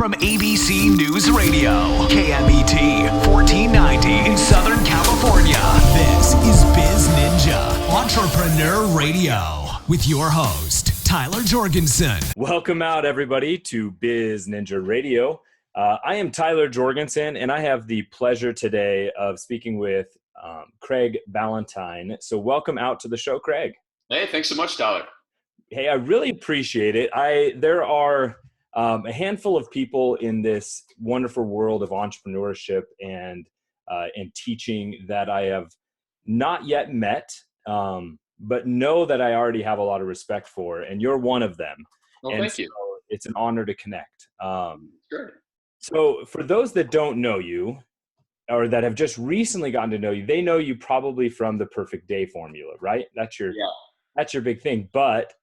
from ABC News Radio, KMET 1490 in Southern California. This is BizNinja, Entrepreneur Radio, with your host, Tyler Jorgensen. Welcome out, everybody, to BizNinja Radio. I am Tyler Jorgensen, and I have the pleasure today of speaking with Craig Ballantyne. So welcome out to the show, Craig. Hey, thanks so much, Tyler. Hey, I really appreciate it. There are a handful of people in this wonderful world of entrepreneurship and teaching that I have not yet met, but know that I already have a lot of respect for, and you're one of them. Well, thank you. It's an honor to connect. Sure. So for those that don't know you, or that have just recently gotten to know you, they know you probably from the Perfect Day formula, right? That's your big thing. But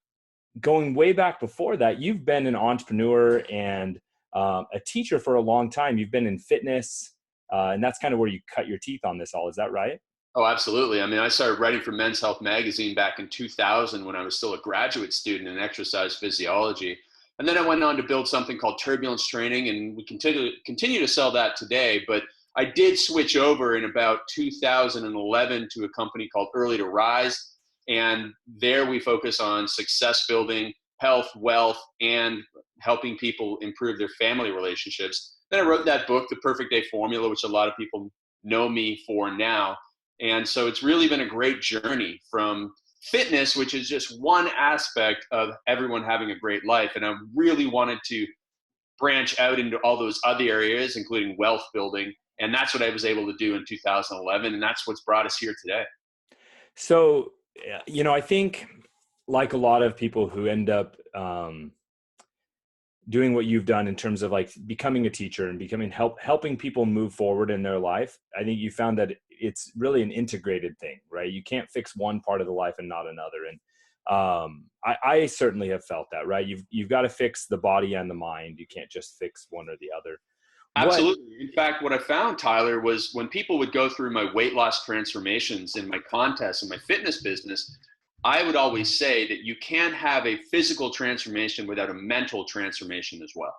going way back before that, you've been an entrepreneur and a teacher for a long time. You've been in fitness, and that's kind of where you cut your teeth on this all. Is that right? Oh, absolutely. I mean, I started writing for Men's Health magazine back in 2000 when I was still a graduate student in exercise physiology. And then I went on to build something called Turbulence Training, and we continue to sell that today. But I did switch over in about 2011 to a company called Early to Rise. And there we focus on success building, health, wealth, and helping people improve their family relationships. Then I wrote that book, The Perfect Day Formula, which a lot of people know me for now. And so it's really been a great journey from fitness, which is just one aspect of everyone having a great life. And I really wanted to branch out into all those other areas, including wealth building. And that's what I was able to do in 2011. And that's what's brought us here today. So, I think like a lot of people who end up doing what you've done in terms of like becoming a teacher and helping people move forward in their life, I think you found that it's really an integrated thing, right? You can't fix one part of the life and not another. And I certainly have felt that, right? You've got to fix the body and the mind. You can't just fix one or the other. Absolutely. In fact, what I found, Tyler, was when people would go through my weight loss transformations in my contests and my fitness business, I would always say that you can't have a physical transformation without a mental transformation as well.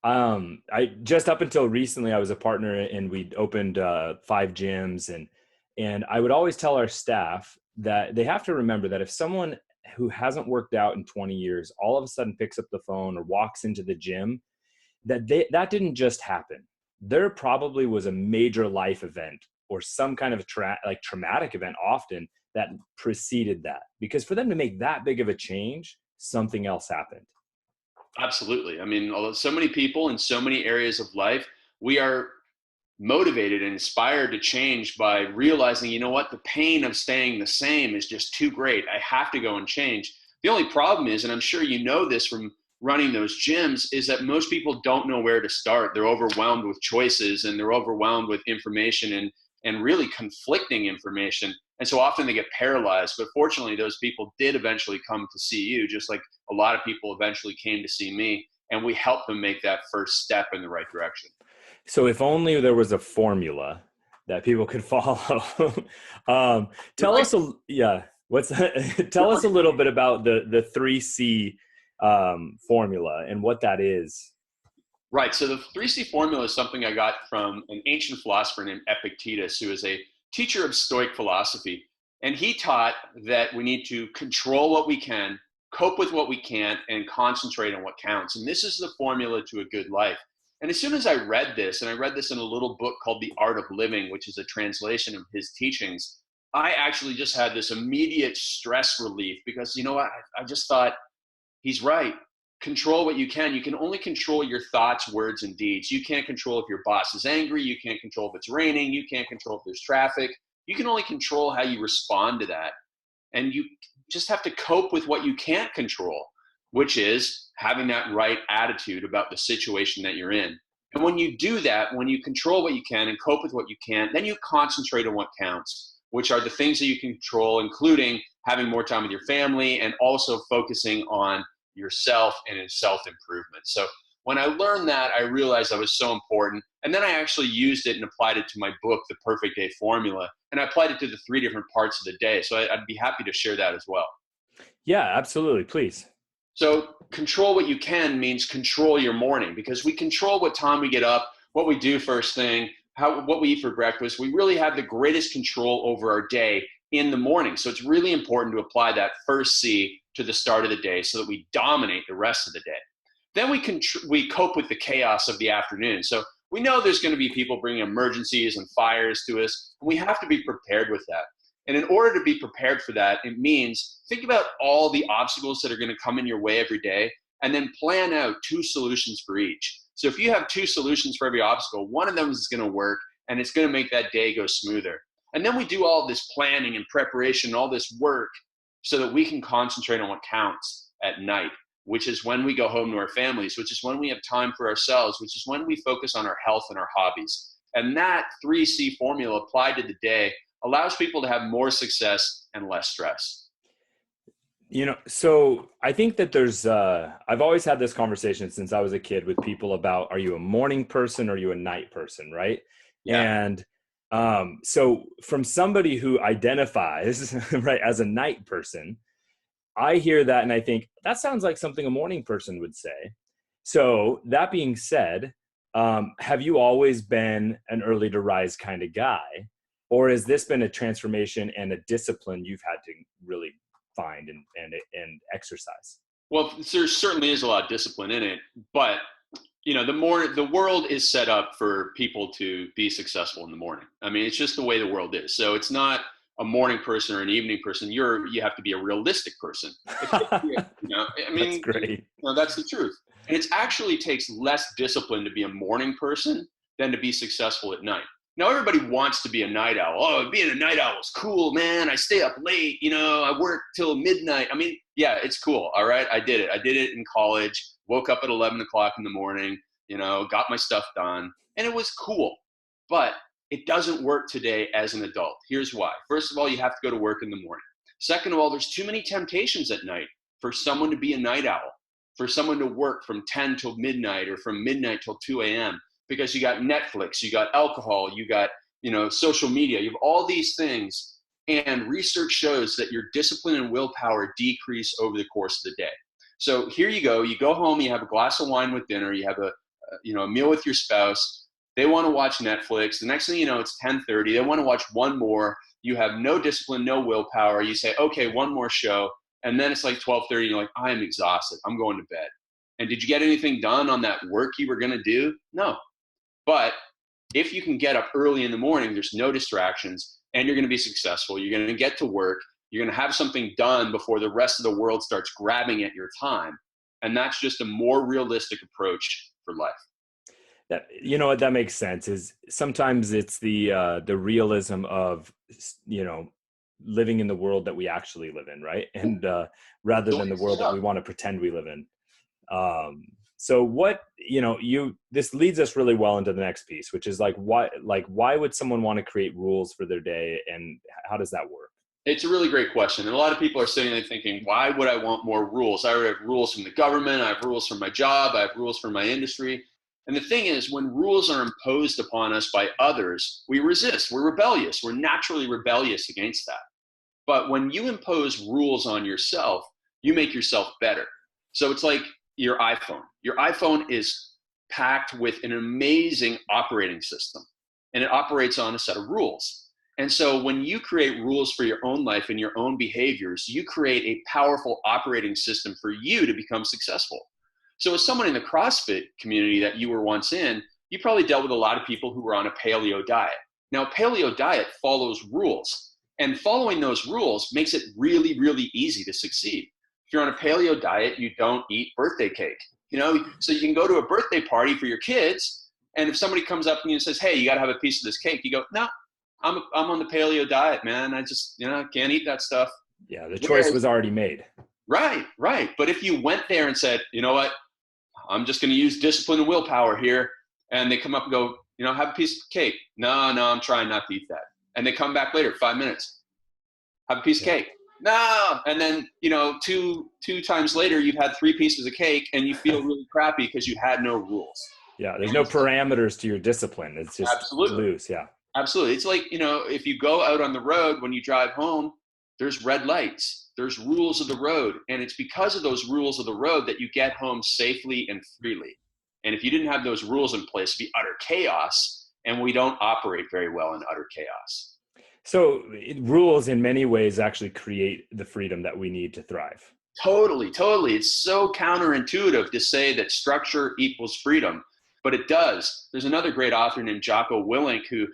I just up until recently, I was a partner and we'd opened 5 gyms, and I would always tell our staff that they have to remember that if someone who hasn't worked out in 20 years all of a sudden picks up the phone or walks into the gym, that didn't just happen. There probably was a major life event or some kind of traumatic event often that preceded that, because for them to make that big of a change, something else happened. Absolutely. I mean, although so many people in so many areas of life, we are motivated and inspired to change by realizing, you know what, the pain of staying the same is just too great. I have to go and change. The only problem is, and I'm sure you know this from running those gyms, is that most people don't know where to start. They're overwhelmed with choices and they're overwhelmed with information and really conflicting information. And so often they get paralyzed. But fortunately, those people did eventually come to see you, just like a lot of people eventually came to see me. And we helped them make that first step in the right direction. So if only there was a formula that people could follow. Tell us a little bit about the 3C formula and what that is. Right. So the 3C formula is something I got from an ancient philosopher named Epictetus, who is a teacher of Stoic philosophy. And he taught that we need to control what we can, cope with what we can't, and concentrate on what counts. And this is the formula to a good life. And as soon as I read this, and I read this in a little book called The Art of Living, which is a translation of his teachings, I actually just had this immediate stress relief because, you know what, I just thought, he's right. Control what you can. You can only control your thoughts, words, and deeds. You can't control if your boss is angry. You can't control if it's raining. You can't control if there's traffic. You can only control how you respond to that. And you just have to cope with what you can't control, which is having that right attitude about the situation that you're in. And when you do that, when you control what you can and cope with what you can't, then you concentrate on what counts, which are the things that you can control, including having more time with your family and also focusing on yourself and in self-improvement. So when I learned that, I realized that was so important. And then I actually used it and applied it to my book, The Perfect Day Formula. And I applied it to the 3 different parts of the day. So I'd be happy to share that as well. Yeah, absolutely. Please. So control what you can means control your morning, because we control what time we get up, what we do first thing, what we eat for breakfast. We really have the greatest control over our day in the morning. So it's really important to apply that first C to the start of the day so that we dominate the rest of the day. Then we cope with the chaos of the afternoon. So we know there's going to be people bringing emergencies and fires to us, and we have to be prepared with that. And in order to be prepared for that, it means think about all the obstacles that are going to come in your way every day, and then plan out 2 solutions for each. So if you have 2 solutions for every obstacle, one of them is going to work, and it's going to make that day go smoother. And then we do all this planning and preparation, all this work, so that we can concentrate on what counts at night, which is when we go home to our families, which is when we have time for ourselves, which is when we focus on our health and our hobbies. And that 3C formula applied to the day allows people to have more success and less stress. So I think that there's, I've always had this conversation since I was a kid with people about, are you a morning person or are you a night person, right? Yeah. And so from somebody who identifies right as a night person, I hear that and I think that sounds like something a morning person would say. So that being said, have you always been an early to rise kind of guy? Or has this been a transformation and a discipline you've had to really find and exercise? Well, there certainly is a lot of discipline in it, but the world is set up for people to be successful in the morning. I mean, it's just the way the world is. So it's not a morning person or an evening person. You have to be a realistic person. That's great. That's the truth. And it actually takes less discipline to be a morning person than to be successful at night. Now, everybody wants to be a night owl. Oh, being a night owl is cool, man. I stay up late, I work till midnight. I mean, yeah, it's cool. All right. I did it in college, woke up at 11 o'clock in the morning, got my stuff done, and it was cool. But it doesn't work today as an adult. Here's why. First of all, you have to go to work in the morning. Second of all, there's too many temptations at night for someone to be a night owl, for someone to work from 10 till midnight or from midnight till 2 a.m. Because you got Netflix, you got alcohol, you got, social media, you have all these things. And research shows that your discipline and willpower decrease over the course of the day. So here you go home, you have a glass of wine with dinner, you have a meal with your spouse. They want to watch Netflix. The next thing you know, it's 10:30. They want to watch one more. You have no discipline, no willpower. You say, okay, one more show. And then it's like 12:30. You're like, I am exhausted. I'm going to bed. And did you get anything done on that work you were going to do? No. But if you can get up early in the morning, there's no distractions, and you're going to be successful. You're going to get to work. You're going to have something done before the rest of the world starts grabbing at your time. And that's just a more realistic approach for life. That makes sense. Is sometimes it's the realism of, living in the world that we actually live in, right? And rather than the world that we want to pretend we live in. So what, this leads us really well into the next piece, which is why would someone want to create rules for their day, and how does that work? It's a really great question. And a lot of people are sitting there thinking, why would I want more rules? I already have rules from the government. I have rules from my job. I have rules from my industry. And the thing is, when rules are imposed upon us by others, we resist. We're rebellious. We're naturally rebellious against that. But when you impose rules on yourself, you make yourself better. So it's like your iPhone. Your iPhone is packed with an amazing operating system, and it operates on a set of rules. And so when you create rules for your own life and your own behaviors, you create a powerful operating system for you to become successful. So as someone in the CrossFit community that you were once in, you probably dealt with a lot of people who were on a paleo diet. Now, a paleo diet follows rules, and following those rules makes it really, really easy to succeed. If you're on a paleo diet, you don't eat birthday cake, so you can go to a birthday party for your kids. And if somebody comes up to you and says, hey, you got to have a piece of this cake, you go, no, I'm on the paleo diet, man. I just, can't eat that stuff. Yeah. The choice was already made. Right. But if you went there and said, you know what, I'm just going to use discipline and willpower here. And they come up and go, have a piece of cake. No, I'm trying not to eat that. And they come back later, 5 minutes, have a piece of cake. No. And then, two times later, you've had 3 pieces of cake and you feel really crappy because you had no rules. Yeah. There's no parameters to your discipline. It's just absolutely loose. Yeah. Absolutely. It's like, if you go out on the road, when you drive home, there's red lights, there's rules of the road. And it's because of those rules of the road that you get home safely and freely. And if you didn't have those rules in place, it'd be utter chaos. And we don't operate very well in utter chaos. So rules in many ways actually create the freedom that we need to thrive. Totally, totally. It's so counterintuitive to say that structure equals freedom, but it does. There's another great author named Jocko Willink who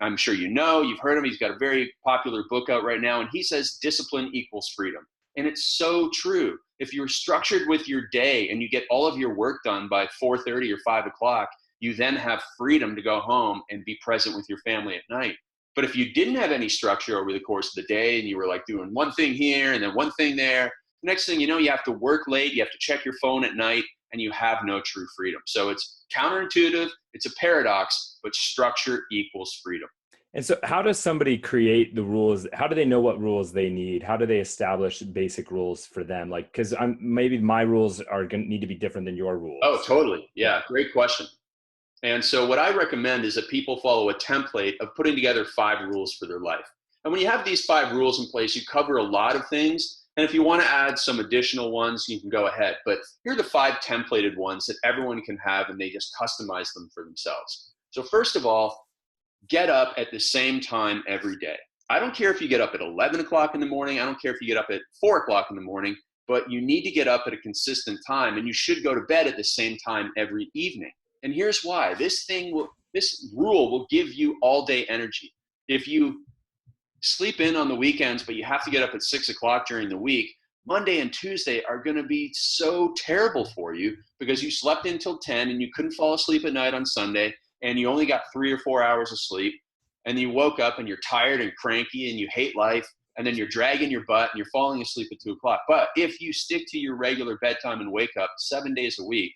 I'm sure you know, you've heard him. He's got a very popular book out right now, and he says discipline equals freedom. And it's so true. If you're structured with your day and you get all of your work done by 4:30 or 5 o'clock, you then have freedom to go home and be present with your family at night. But if you didn't have any structure over the course of the day and you were like doing one thing here and then one thing there, the next thing you know, you have to work late, you have to check your phone at night, and you have no true freedom. So it's counterintuitive, it's a paradox, but structure equals freedom. And so how does somebody create the rules? How do they know what rules they need? How do they establish basic rules for them? Like, because maybe my rules are going to need to be different than your rules. Oh, totally. Yeah, great question. And so what I recommend is that people follow a template of putting together 5 rules for their life. And when you have these 5 rules in place, you cover a lot of things. And if you want to add some additional ones, you can go ahead. But here are the 5 templated ones that everyone can have, and they just customize them for themselves. So first of all, get up at the same time every day. I don't care if you get up at 11 o'clock in the morning. I don't care if you get up at 4 o'clock in the morning, but you need to get up at a consistent time, and you should go to bed at the same time every evening. And here's why. This rule will give you all day energy. If you sleep in on the weekends, but you have to get up at 6 o'clock during the week, Monday and Tuesday are going to be so terrible for you because you slept until 10 and you couldn't fall asleep at night on Sunday, and you only got 3 or 4 hours of sleep, and you woke up and you're tired and cranky and you hate life, and then you're dragging your butt and you're falling asleep at 2 o'clock. But if you stick to your regular bedtime and wake up 7 days a week,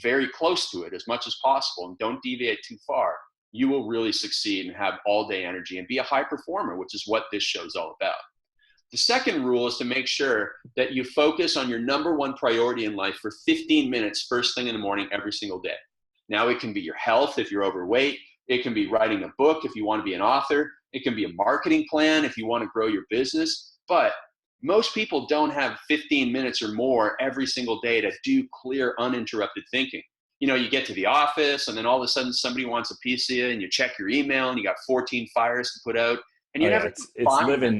very close to it as much as possible, and don't deviate too far, you will really succeed and have all day energy and be a high performer, which is what this show is all about. The second rule is to make sure that you focus on your number one priority in life for 15 minutes first thing in the morning every single day. Now, it can be your health if you're overweight. It can be writing a book if you want to be an author. It can be a marketing plan if you want to grow your business. But most people don't have 15 minutes or more every single day to do clear, uninterrupted thinking. You know, you get to the office and then all of a sudden somebody wants a piece of you, and you check your email and you got 14 fires to put out. And you never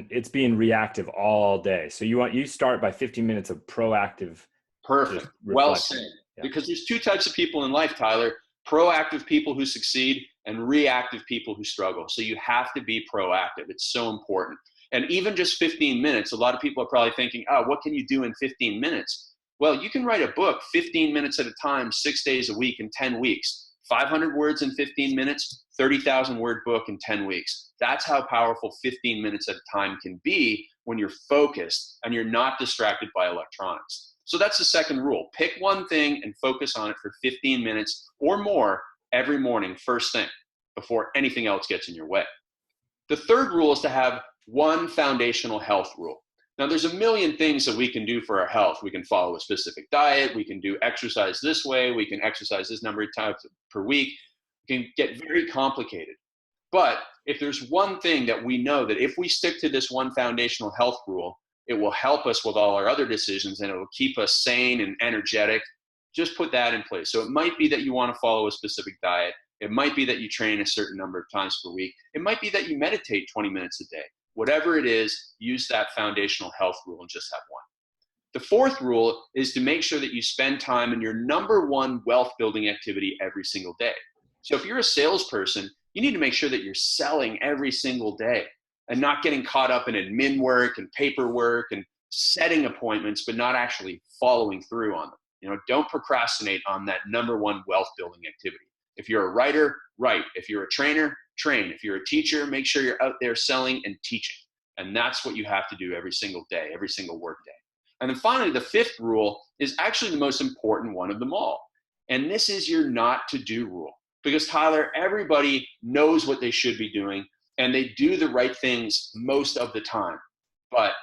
it's being reactive all day. So you start by 15 minutes of proactive. Perfect. Well said. Yeah. Because there's 2 types of people in life, Tyler: proactive people who succeed and reactive people who struggle. So you have to be proactive. It's so important. And even just 15 minutes, a lot of people are probably thinking, oh, what can you do in 15 minutes? Well, you can write a book 15 minutes at a time, 6 days a week in 10 weeks. 500 words in 15 minutes, 30,000 word book in 10 weeks. That's how powerful 15 minutes at a time can be when you're focused and you're not distracted by electronics. So that's the second rule. Pick one thing and focus on it for 15 minutes or more every morning, first thing, before anything else gets in your way. The third rule is to have one foundational health rule. Now, there's a million things that we can do for our health. We can follow a specific diet. We can do exercise this way. We can exercise this number of times per week. It can get very complicated. But if there's one thing that we know that if we stick to this one foundational health rule, it will help us with all our other decisions, and it will keep us sane and energetic. Just put that in place. So it might be that you want to follow a specific diet. It might be that you train a certain number of times per week. It might be that you meditate 20 minutes a day. Whatever it is, use that foundational health rule and just have one. The fourth rule is to make sure that you spend time in your number one wealth building activity every single day. So if you're a salesperson, you need to make sure that you're selling every single day and not getting caught up in admin work and paperwork and setting appointments, but not actually following through on them. You know, don't procrastinate on that number one wealth building activity. If you're a writer, write. If you're a trainer, train. If you're a teacher, make sure you're out there selling and teaching. And that's what you have to do every single day, every single work day. And then finally, the fifth rule is actually the most important one of them all. And this is your not to do rule. Because Tyler, everybody knows what they should be doing and they do the right things most of the time. But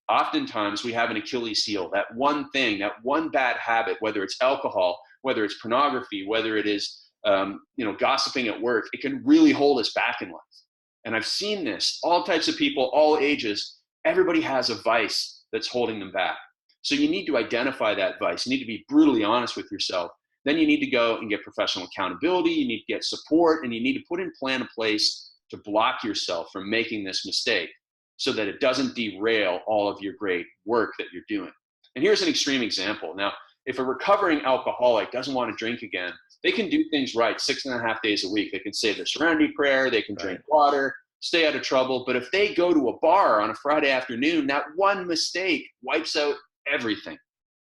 oftentimes we have an Achilles heel, that one thing, that one bad habit, whether it's alcohol, whether it's pornography, whether it is gossiping at work, it can really hold us back in life. And I've seen this, all types of people, all ages, Everybody has a vice that's holding them back. So you need to identify that vice. You need to be brutally honest with yourself. Then you need to go and get professional accountability. You need to get support, and you need to put in plan in place to block yourself from making this mistake so that it doesn't derail all of your great work that you're doing. And here's an extreme example. Now, if a recovering alcoholic doesn't want to drink again, they can do things right 6.5 days a week. They can say the Serenity Prayer, they can drink water, stay out of trouble. But if they go to a bar on a Friday afternoon, that one mistake wipes out everything.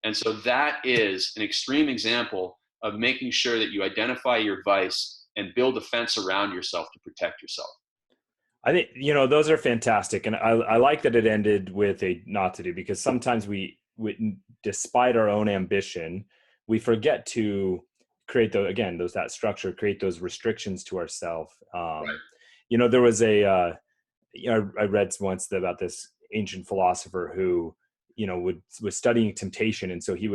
And so that is an extreme example of making sure that you identify your vice and build a fence around yourself to protect yourself. I think, those are fantastic. And I like that it ended with a not to do, because sometimes we despite our own ambition, we forget to create that structure, create those restrictions to ourselves. There was I read once about this ancient philosopher who, was studying temptation. And so he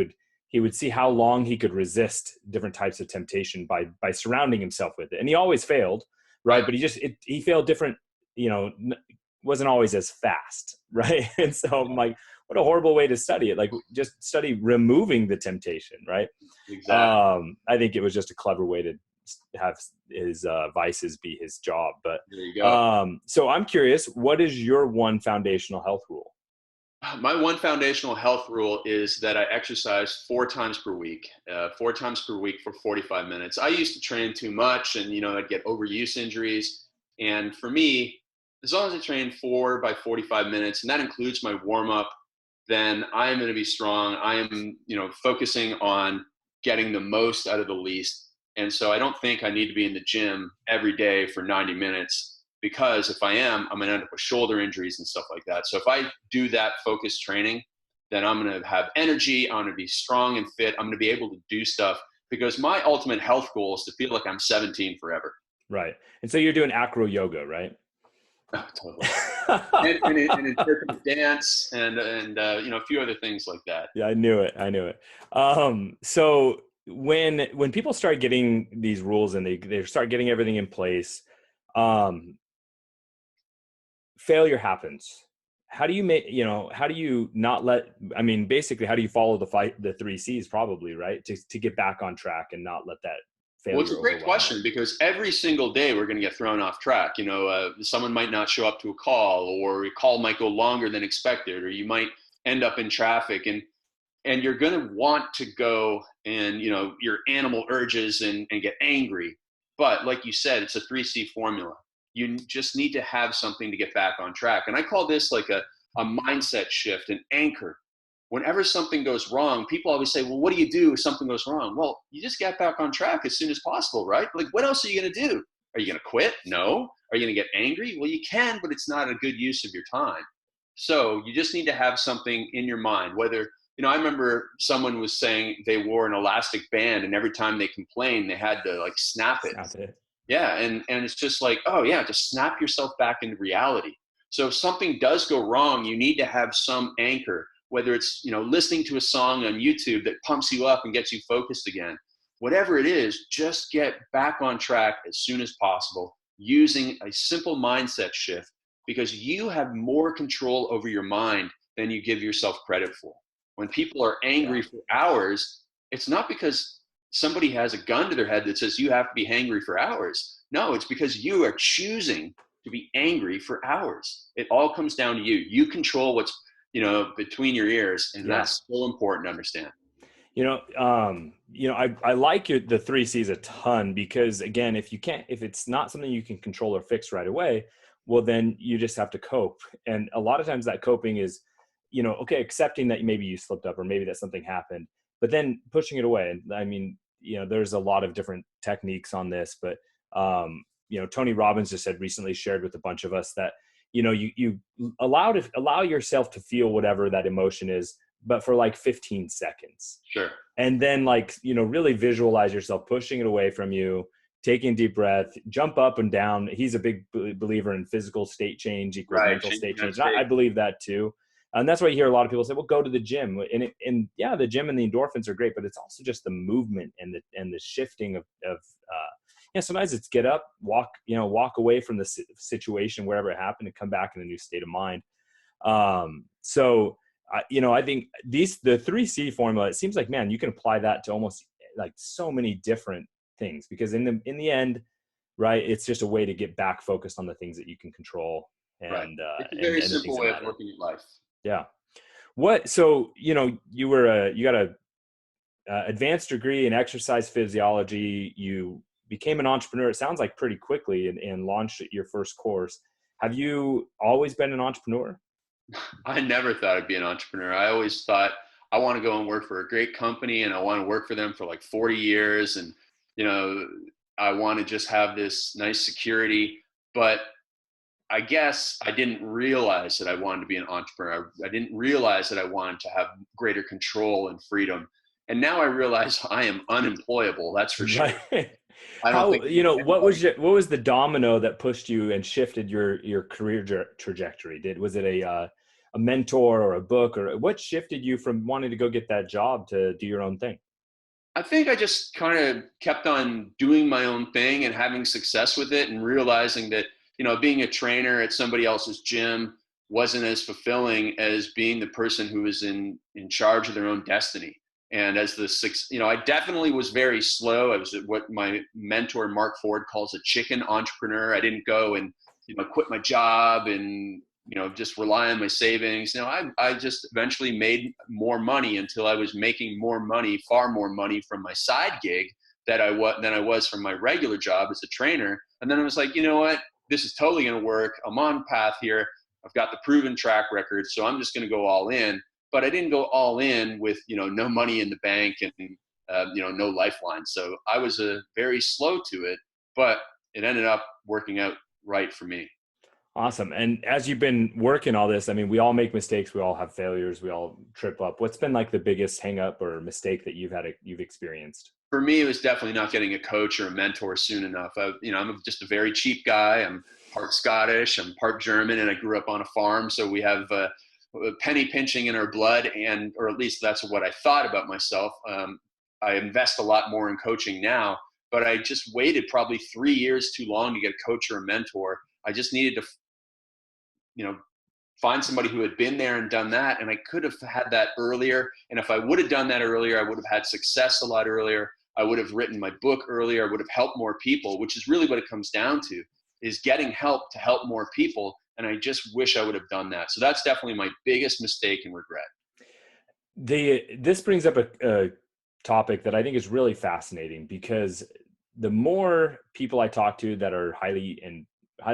would see how long he could resist different types of temptation by surrounding himself with it. And he always failed, right? But he failed different, wasn't always as fast, right? And so I'm like, what a horrible way to study it. Like, just study removing the temptation, right? Exactly. I think it was just a clever way to have his vices be his job. But there you go. So I'm curious, what is your one foundational health rule? My one foundational health rule is that I exercise 4 times per week, 4 times per week for 45 minutes. I used to train too much, and I'd get overuse injuries. And for me, as long as I train 4 by 45 minutes, and that includes my warm up, then I am going to be strong. I am, focusing on getting the most out of the least. And so I don't think I need to be in the gym every day for 90 minutes, because if I am, I'm going to end up with shoulder injuries and stuff like that. So if I do that focused training, then I'm going to have energy. I'm going to be strong and fit. I'm going to be able to do stuff, because my ultimate health goal is to feel like I'm 17 forever. Right. And so you're doing acro yoga, right? Oh, totally. and interpretive dance and a few other things like that. Yeah, I knew it. So when people start getting these rules and they start getting everything in place, failure happens. How do you how do you not basically, how do you follow the 3 C's probably, right? To get back on track and not let that failure. Well, it's a great question, because every single day we're going to get thrown off track. Someone might not show up to a call, or a call might go longer than expected, or you might end up in traffic, and you're going to want to go and, your animal urges and get angry. But like you said, it's a 3C formula. You just need to have something to get back on track. And I call this like a mindset shift, an anchor. Whenever something goes wrong, people always say, well, what do you do if something goes wrong? Well, you just get back on track as soon as possible, right? Like, what else are you going to do? Are you going to quit? No. Are you going to get angry? Well, you can, but it's not a good use of your time. So you just need to have something in your mind, whether, I remember someone was saying they wore an elastic band, and every time they complained, they had to like snap it. Yeah. And it's just like, oh yeah, just snap yourself back into reality. So if something does go wrong, you need to have some anchor, whether it's, listening to a song on YouTube that pumps you up and gets you focused again. Whatever it is, just get back on track as soon as possible using a simple mindset shift, because you have more control over your mind than you give yourself credit for. When people are angry for hours, it's not because somebody has a gun to their head that says you have to be angry for hours. No, it's because you are choosing to be angry for hours. It all comes down to you. You control what's between your ears, and that's so important to understand. I like the 3 C's a ton, because again, if it's not something you can control or fix right away, well, then you just have to cope. And a lot of times that coping is, accepting that maybe you slipped up, or maybe that something happened, but then pushing it away. And there's a lot of different techniques on this, but Tony Robbins just recently shared with a bunch of us that, you allow yourself to feel whatever that emotion is, but for like 15 seconds. Sure. And then really visualize yourself pushing it away from you, taking a deep breath, jump up and down. He's a big believer in physical state change equals mental state change. I believe that too. And that's why you hear a lot of people say, well, go to the gym. And the gym and the endorphins are great, but it's also just the movement and the shifting of sometimes it's get up, walk away from the situation, wherever it happened, and come back in a new state of mind. I think the 3C formula, it seems like, man, you can apply that to almost like so many different things, because in the end, right, it's just a way to get back focused on the things that you can control. And, right. It's a very and the things simple that way of matter. looking at life. Yeah. You got a advanced degree in exercise physiology. You became an entrepreneur, it sounds like, pretty quickly, and launched your first course. Have you always been an entrepreneur? I never thought I'd be an entrepreneur. I always thought I want to go and work for a great company, and I want to work for them for like 40 years. And, I want to just have this nice security. But I guess I didn't realize that I wanted to be an entrepreneur. I didn't realize that I wanted to have greater control and freedom. And now I realize I am unemployable. That's for sure. Right. I don't think what was the domino that pushed you and shifted your career trajectory? Was it a mentor or a book, or what shifted you from wanting to go get that job to do your own thing? I think I just kind of kept on doing my own thing and having success with it, and realizing that, being a trainer at somebody else's gym wasn't as fulfilling as being the person who was in charge of their own destiny. And as I definitely was very slow. I was what my mentor, Mark Ford, calls a chicken entrepreneur. I didn't go and, quit my job and, just rely on my savings. I just eventually made more money until I was making more money, far more money, from my side gig than I was from my regular job as a trainer. And then I was like, you know what? This is totally going to work. I'm on path here. I've got the proven track record, so I'm just going to go all in. But I didn't go all in with, no money in the bank and, no lifeline. So I was very slow to it, but it ended up working out right for me. Awesome. And as you've been working all this, I mean, we all make mistakes. We all have failures. We all trip up. What's been like the biggest hang up or mistake that you've experienced? For me, it was definitely not getting a coach or a mentor soon enough. I'm just a very cheap guy. I'm part Scottish, I'm part German, and I grew up on a farm. So we have penny pinching in our blood, or at least that's what I thought about myself. I invest a lot more in coaching now, but I just waited probably 3 years too long to get a coach or a mentor. I just needed to, find somebody who had been there and done that. And I could have had that earlier. And if I would have done that earlier, I would have had success a lot earlier. I would have written my book earlier. I would have helped more people, which is really what it comes down to, is getting help to help more people. And I just wish I would have done that. So that's definitely my biggest mistake and regret. This brings up a topic that I think is really fascinating, because the more people I talk to that are highly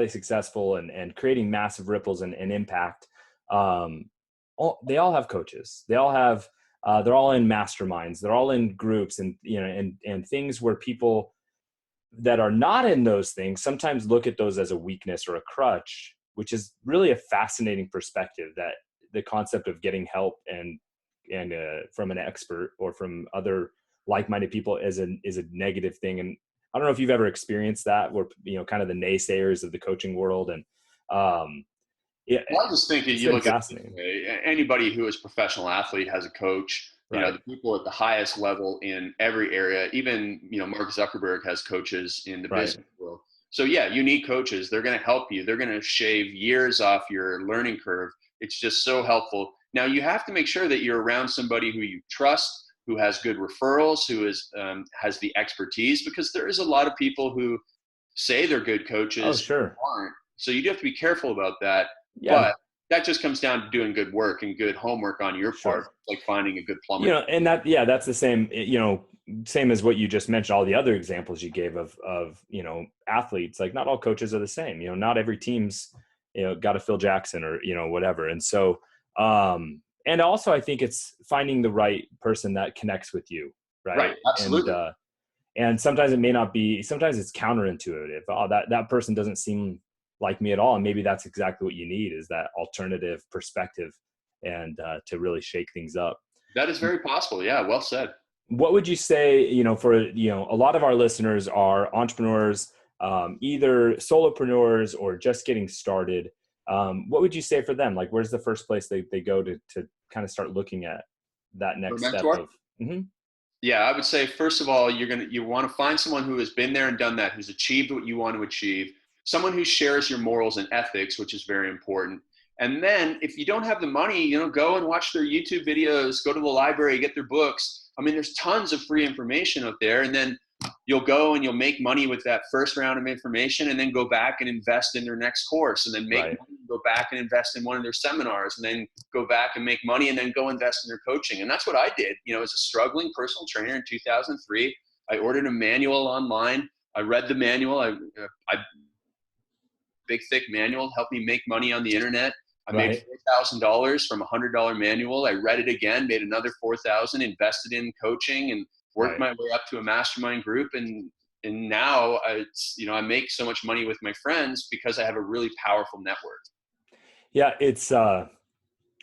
successful and creating massive ripples and impact, they all have coaches. They all have, they're all in masterminds. They're all in groups and things where people that are not in those things sometimes look at those as a weakness or a crutch, which is really a fascinating perspective, that the concept of getting help and from an expert or from other like-minded people is a negative thing. And I don't know if you've ever experienced that, where, kind of the naysayers of the coaching world. And I just think that you look at anybody who is a professional athlete has a coach. Right. The people at the highest level in every area, even, Mark Zuckerberg has coaches in the business world. So yeah, you need coaches. They're going to help you. They're going to shave years off your learning curve. It's just so helpful. Now you have to make sure that you're around somebody who you trust, who has good referrals, who has the expertise, because there is a lot of people who say they're good coaches. Oh, sure. Aren't. So you do have to be careful about that. Yeah. But that just comes down to doing good work and good homework on your part, like finding a good plumber. And that's the same, same as what you just mentioned, all the other examples you gave of athletes. Like, not all coaches are the same. Not every team's, got a Phil Jackson or, whatever. And so, and also I think it's finding the right person that connects with you. Right. Absolutely. And sometimes it may not be, sometimes it's counterintuitive. Oh, that person doesn't seem like me at all. And maybe that's exactly what you need, is that alternative perspective, and to really shake things up. That is very possible. Yeah. Well said. What would you say, for, a lot of our listeners are entrepreneurs, either solopreneurs or just getting started. What would you say for them? Like, where's the first place they go to kind of start looking at that next step of? Mm-hmm. Yeah, I would say, first of all, you want to find someone who has been there and done that, who's achieved what you want to achieve, someone who shares your morals and ethics, which is very important. And then if you don't have the money, go and watch their YouTube videos, go to the library, get their books. I mean, there's tons of free information out there. And then you'll go and you'll make money with that first round of information, and then go back and invest in their next course, and then make money, go back and invest in one of their seminars, and then go back and make money, and then go invest in their coaching. And that's what I did. As a struggling personal trainer in 2003, I ordered a manual online. I read the manual. I big, thick manual helped me make money on the internet. I made $4,000 from a $100 manual. I read it again, made another $4,000, invested in coaching, and worked my way up to a mastermind group. And now I make so much money with my friends because I have a really powerful network. Yeah. It's,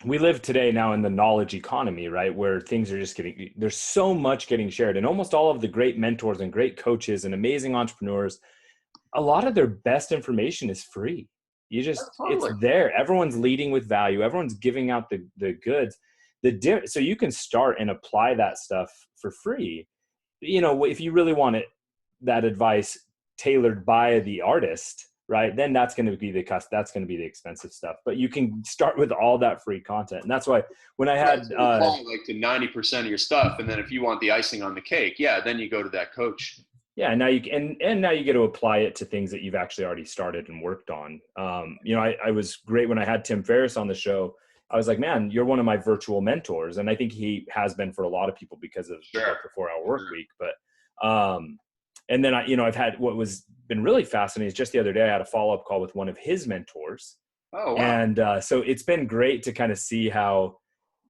we live today now in the knowledge economy, right? Where things are just there's so much getting shared, and almost all of the great mentors and great coaches and amazing entrepreneurs, a lot of their best information is free. It's there. Everyone's leading with value. Everyone's giving out the goods. So you can start and apply that stuff for free. If you really want that advice tailored by the artist, right? Then that's going to be the expensive stuff. But you can start with all that free content. And that's why when I had like to 90% of your stuff, and then if you want the icing on the cake, then you go to that coach. Yeah. Now now you get to apply it to things that you've actually already started and worked on. I was great when I had Tim Ferriss on the show. I was like, man, you're one of my virtual mentors. And I think he has been for a lot of people because of the 4-hour work week. But, and then I've had, what was been really fascinating is just the other day, I had a follow-up call with one of his mentors. Oh, wow. And so it's been great to kind of see how,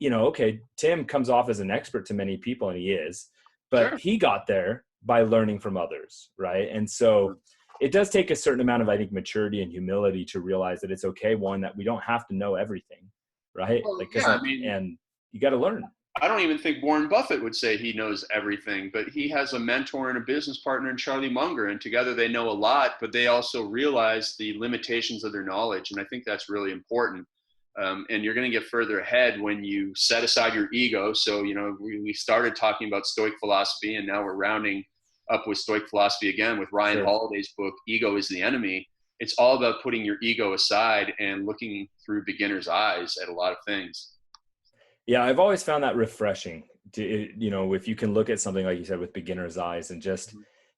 okay, Tim comes off as an expert to many people, and he is, but he got there by learning from others. Right. And so it does take a certain amount of, I think, maturity and humility to realize that it's okay. One, that we don't have to know everything. Right. Well, and you got to learn. I don't even think Warren Buffett would say he knows everything, but he has a mentor and a business partner in Charlie Munger, and together they know a lot, but they also realize the limitations of their knowledge. And I think that's really important. And you're going to get further ahead when you set aside your ego. So, we started talking about Stoic philosophy, and now we're rounding up with Stoic philosophy again with Ryan Holiday's book, Ego is the Enemy. It's all about putting your ego aside and looking through beginner's eyes at a lot of things. Yeah, I've always found that refreshing to, if you can look at something like you said with beginner's eyes and just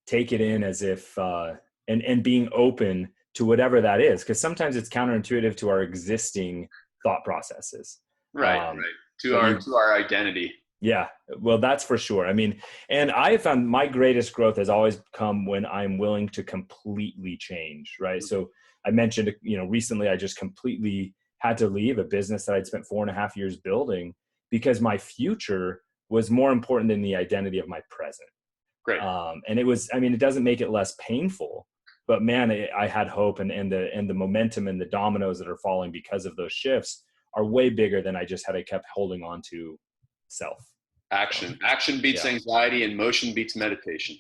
take it in as if, and being open to whatever that is, because sometimes it's counterintuitive to our existing thought processes. Right. To our identity. Yeah, well, that's for sure. I mean, and I have found my greatest growth has always come when I'm willing to completely change, right? So I mentioned, recently I just completely had to leave a business that I'd spent 4.5 years building because my future was more important than the identity of my present. Great. And it doesn't make it less painful, but man, I had hope, and the momentum and the dominoes that are falling because of those shifts are way bigger than I kept holding on to self. Action beats anxiety, and motion beats meditation.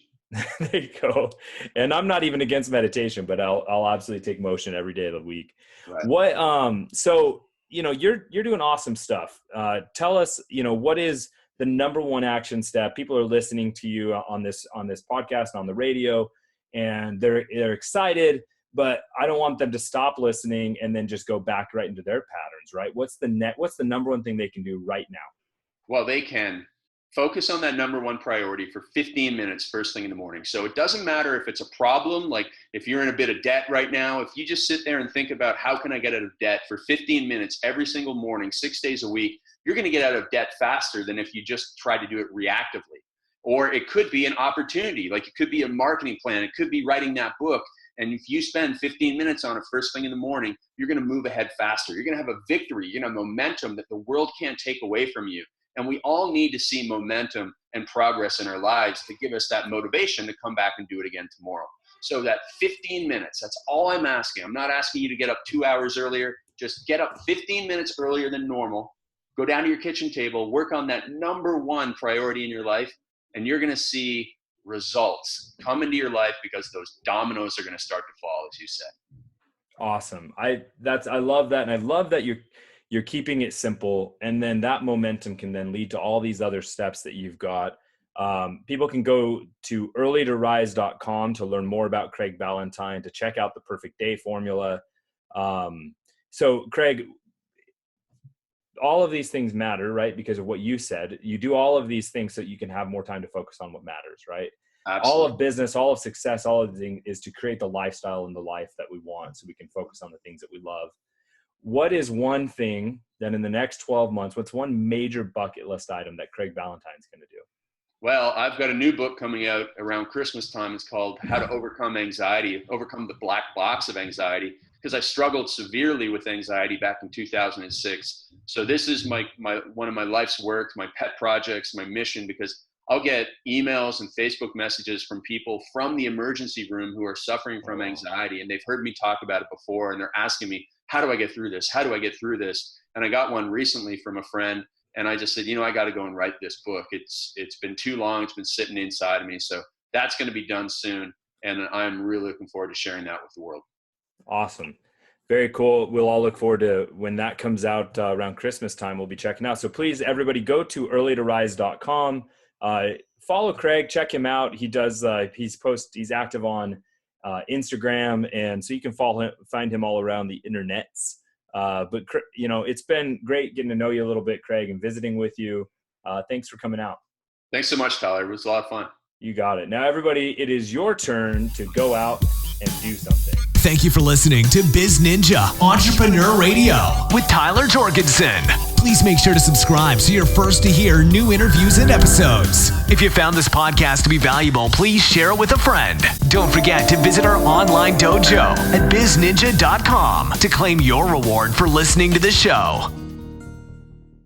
There you go. And I'm not even against meditation, but I'll absolutely take motion every day of the week. Right. So, you're doing awesome stuff. Tell us, what is the number one action step? People are listening to you on this podcast and on the radio, and they're excited, but I don't want them to stop listening and then just go back right into their patterns, right? What's the number one thing they can do right now? Well, they can focus on that number one priority for 15 minutes first thing in the morning. So it doesn't matter if it's a problem, like if you're in a bit of debt right now, if you just sit there and think about how can I get out of debt for 15 minutes every single morning, 6 days a week, you're going to get out of debt faster than if you just try to do it reactively. Or it could be an opportunity, like it could be a marketing plan. It could be writing that book. And if you spend 15 minutes on it first thing in the morning, you're going to move ahead faster. You're going to have a victory, momentum that the world can't take away from you. And we all need to see momentum and progress in our lives to give us that motivation to come back and do it again tomorrow. So that 15 minutes, that's all I'm asking. I'm not asking you to get up 2 hours earlier. Just get up 15 minutes earlier than normal. Go down to your kitchen table, work on that number one priority in your life, and you're going to see results come into your life because those dominoes are going to start to fall, as you said. Awesome. I love that. And I love that you're keeping it simple, and then that momentum can then lead to all these other steps that you've got. People can go to earlytorise.com to learn more about Craig Ballantyne, to check out the perfect day formula. So Craig, all of these things matter, right? Because of what you said. You do all of these things so you can have more time to focus on what matters, right? Absolutely. All of business, all of success, all of the thing is to create the lifestyle and the life that we want so we can focus on the things that we love. What is one thing that in the next 12 months, what's one major bucket list item that Craig Ballantyne's going to do? Well, I've got a new book coming out around Christmas time. It's called How to Overcome Anxiety, Overcome the Black Box of Anxiety, because I struggled severely with anxiety back in 2006. So this is my one of my life's work, my pet projects, my mission, because I'll get emails and Facebook messages from people from the emergency room who are suffering from anxiety, and they've heard me talk about it before, and they're asking me, how do I get through this? How do I get through this? And I got one recently from a friend, and I just said, I got to go and write this book. It's been too long. It's been sitting inside of me. So that's going to be done soon, and I'm really looking forward to sharing that with the world. Awesome. Very cool. We'll all look forward to when that comes out around Christmas time. We'll be checking out. So please, everybody, go to earlytorise.com. Follow Craig, check him out. He does, he's active on Instagram. And so you can find him all around the internets. But it's been great getting to know you a little bit, Craig, and visiting with you. Thanks for coming out. Thanks so much, Tyler. It was a lot of fun. You got it. Now, everybody, it is your turn to go out and do something. Thank you for listening to BizNinja Entrepreneur Radio with Tyler Jorgensen. Please make sure to subscribe so you're first to hear new interviews and episodes. If you found this podcast to be valuable, please share it with a friend. Don't forget to visit our online dojo at bizninja.com to claim your reward for listening to the show.